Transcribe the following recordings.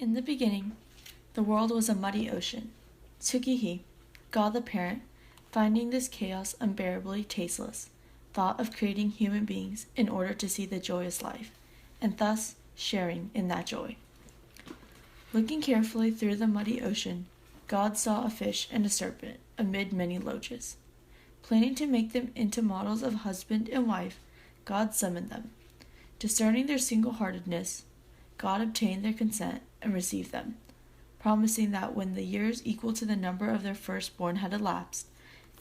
In the beginning, the world was a muddy ocean. Tsukihi, God the Parent, finding this chaos unbearably tasteless, thought of creating human beings in order to see the joyous life, and thus sharing in that joy. Looking carefully through the muddy ocean, God saw a fish and a serpent amid many loaches. Planning to make them into models of husband and wife, God summoned them. Discerning their single-heartedness, God obtained their consent and received them, promising that when the years equal to the number of their firstborn had elapsed,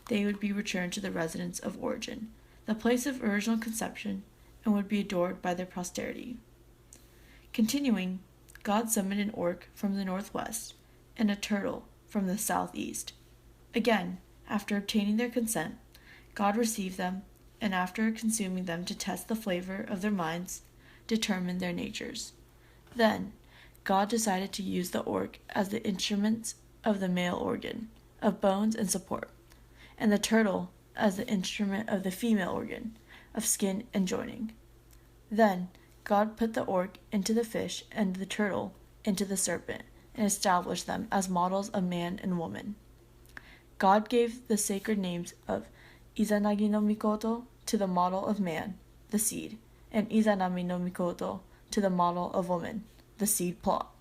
they would be returned to the residence of origin, the place of original conception, and would be adored by their posterity. Continuing, God summoned an orc from the northwest and a turtle from the southeast. Again, after obtaining their consent, God received them, and after consuming them to test the flavor of their minds, determined their natures. Then, God decided to use the orc as the instruments of the male organ, of bones and support, and the turtle as the instrument of the female organ, of skin and joining. Then, God put the orc into the fish and the turtle into the serpent, and established them as models of man and woman. God gave the sacred names of Izanagi no Mikoto to the model of man, the seed, and Izanami no Mikoto to the model of woman, the seed plot.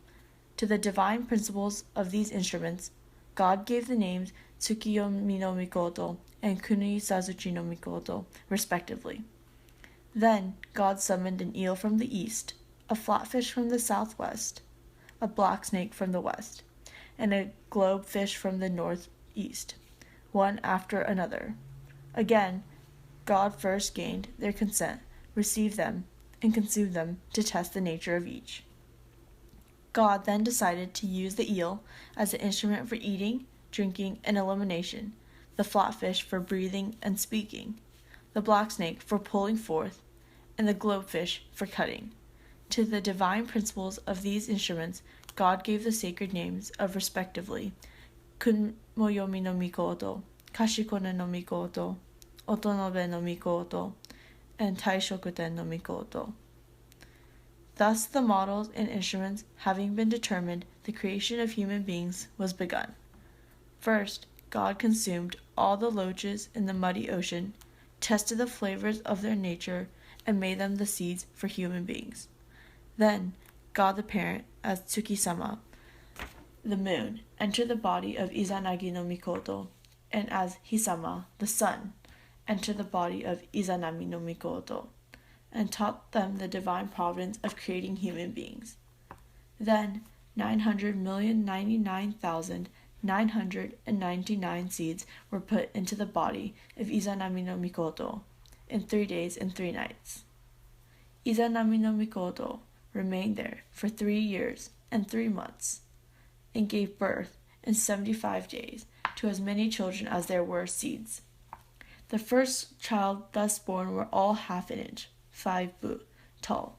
To the divine principles of these instruments, God gave the names Tsukiyomi no Mikoto and Kunii Sazuchi no Mikoto, respectively. Then God summoned an eel from the east, a flatfish from the southwest, a black snake from the west, and a globefish from the northeast, one after another. Again, God first gained their consent, received them, and consumed them to test the nature of each. God then decided to use the eel as an instrument for eating, drinking, and elimination, the flatfish for breathing and speaking, the black snake for pulling forth, and the globefish for cutting. To the divine principles of these instruments, God gave the sacred names of respectively Kunmoyomi no Mikoto, Kashikone no Mikoto, Otonobe no Mikoto, and Taishokuten no Mikoto. Thus the models and instruments having been determined, the creation of human beings was begun. First, God consumed all the loaches in the muddy ocean, tested the flavors of their nature, and made them the seeds for human beings. Then, God the Parent, as Tsuki-sama, the moon, entered the body of Izanagi no Mikoto, and as Hisama, the sun, entered the body of Izanami no Mikoto, and taught them the divine providence of creating human beings. Then 900,099,999 seeds were put into the body of Izanami no Mikoto in 3 days and 3 nights. Izanami no Mikoto remained there for 3 years and 3 months, and gave birth in 75 days to as many children as there were seeds. The first child thus born were all half an inch, 5 bu, tall.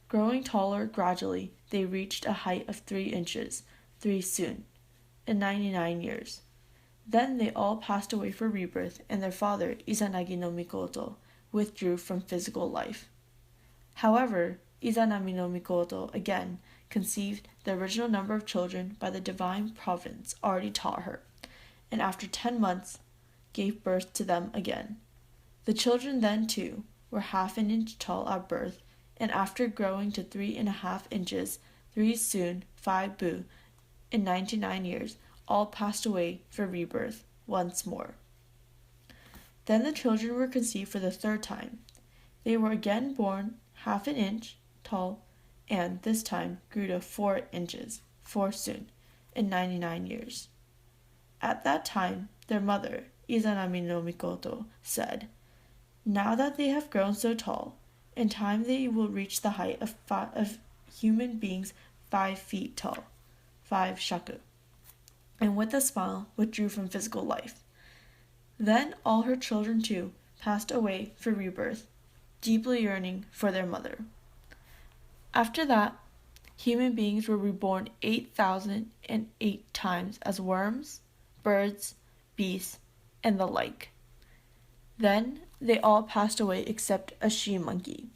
Growing taller gradually, they reached a height of 3 inches, 3 sun, in 99 years. Then they all passed away for rebirth, and their father, Izanagi no Mikoto, withdrew from physical life. However, Izanami no Mikoto again conceived the original number of children by the divine providence already taught her, and after 10 months gave birth to them again. The children then, too, were half an inch tall at birth, and after growing to 3.5 inches, 3 sun, 5 bu, in 99 years, all passed away for rebirth once more. Then the children were conceived for the 3rd time. They were again born half an inch tall, and this time grew to 4 inches, 4 sun, in 99 years. At that time, their mother, Izanami no Mikoto, said, "Now that they have grown so tall, in time they will reach the height of human beings 5 feet tall, 5 shaku," and with a smile withdrew from physical life. Then all her children too passed away for rebirth, deeply yearning for their mother. After that, human beings were reborn 8,008 times as worms, birds, beasts, and the like. Then they all passed away except a she-monkey.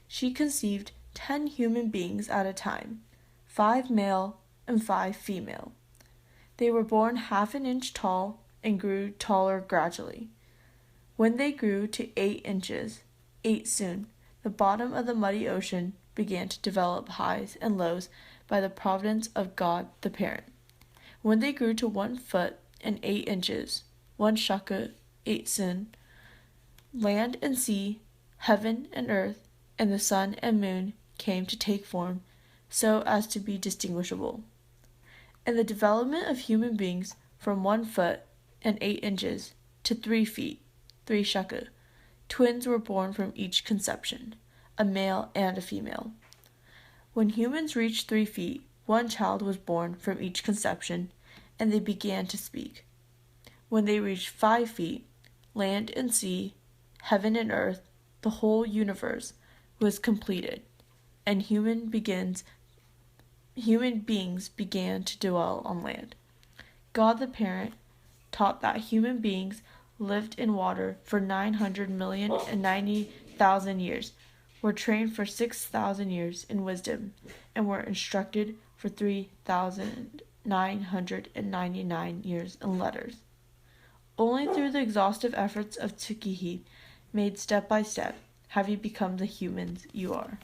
She conceived 10 human beings at a time, 5 male and 5 female. They were born half an inch tall and grew taller gradually. When they grew to 8 inches, 8 soon, the bottom of the muddy ocean began to develop highs and lows by the providence of God the Parent. When they grew to 1 foot and 8 inches, 1 shaku, 8 sun, land and sea, heaven and earth, and the sun and moon came to take form so as to be distinguishable. In the development of human beings from 1 foot and 8 inches to 3 feet, 3 shaku, twins were born from each conception, a male and a female. When humans reached 3 feet, 1 child was born from each conception, and they began to speak. When they reached 5 feet, land and sea, heaven and earth, the whole universe was completed, and human beings began to dwell on land. God the Parent taught that human beings lived in water for 900,090,000 years, were trained for 6,000 years in wisdom, and were instructed for 3,999 years in letters. Only through the exhaustive efforts of Tsukihi, made step by step, have you become the humans you are.